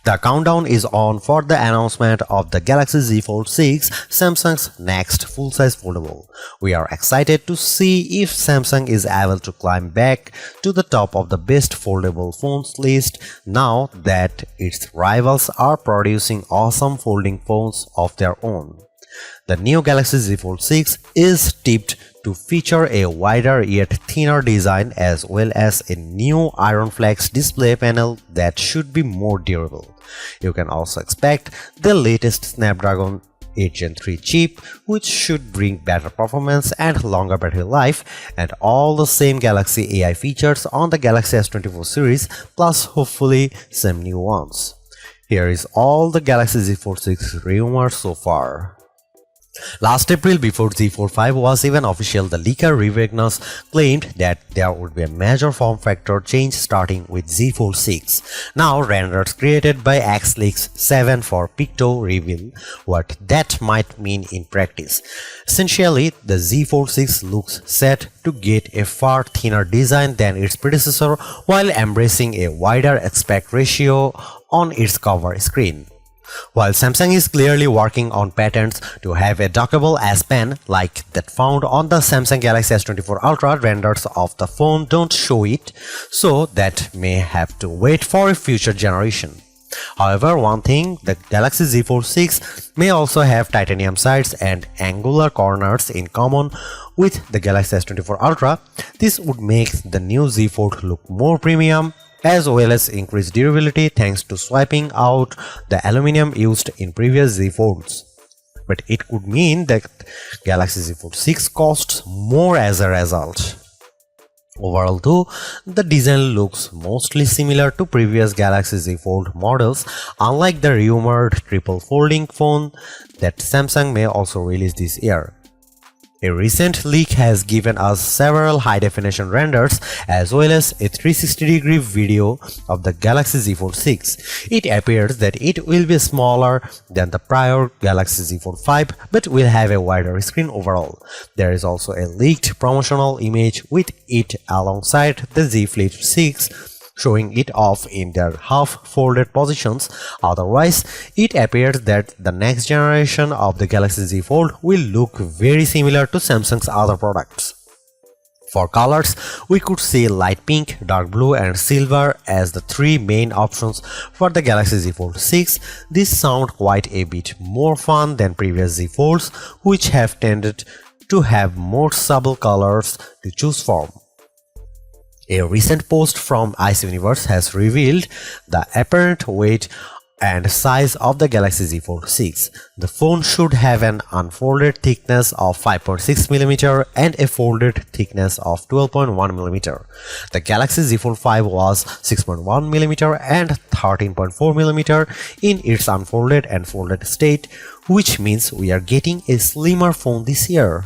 The countdown is on for the announcement of the Galaxy Z Fold 6, Samsung's next full-size foldable. We are excited to see if Samsung is able to climb back to the top of the best foldable phones list now that its rivals are producing awesome folding phones of their own. The new Galaxy Z Fold 6 is tipped to feature a wider yet thinner design as well as a new Iron Flex display panel that should be more durable. You can also expect the latest Snapdragon 8 Gen 3 chip, which should bring better performance and longer battery life, and all the same Galaxy AI features on the Galaxy S24 series, plus hopefully some new ones. Here is all the Galaxy Z Fold 6 rumors so far. Last April, before Z Fold 5 was even official, the leaker Revegnus claimed that there would be a major form factor change starting with Z Fold 6. Now, renders created by XLeaks7 for Picto reveal what that might mean in practice. Essentially, the Z Fold 6 looks set to get a far thinner design than its predecessor while embracing a wider aspect ratio on its cover screen. While Samsung is clearly working on patents to have a dockable S Pen like that found on the Samsung Galaxy S24 Ultra, renders of the phone don't show it, so that may have to wait for a future generation. However, one thing, the Galaxy Z Fold 6 may also have titanium sides and angular corners in common with the Galaxy S24 Ultra. This would make the new Z Fold look more premium, as well as increased durability thanks to swiping out the aluminum used in previous Z Folds. But it could mean that Galaxy Z Fold 6 costs more as a result. Overall though, the design looks mostly similar to previous Galaxy Z Fold models, unlike the rumored triple folding phone that Samsung may also release this year. A recent leak has given us several high-definition renders as well as a 360-degree video of the Galaxy Z Fold 6. It appears that it will be smaller than the prior Galaxy Z Fold 5 but will have a wider screen overall. There is also a leaked promotional image with it alongside the Z Flip 6, showing it off in their half-folded positions. Otherwise, it appears that the next generation of the Galaxy Z Fold will look very similar to Samsung's other products. For colors, we could see light pink, dark blue and silver as the three main options for the Galaxy Z Fold 6. These sound quite a bit more fun than previous Z Folds, which have tended to have more subtle colors to choose from. A recent post from Ice Universe has revealed the apparent weight and size of the Galaxy Z Fold 6. The phone should have an unfolded thickness of 5.6mm and a folded thickness of 12.1mm. The Galaxy Z Fold 5 was 6.1mm and 13.4mm in its unfolded and folded state, which means we are getting a slimmer phone this year.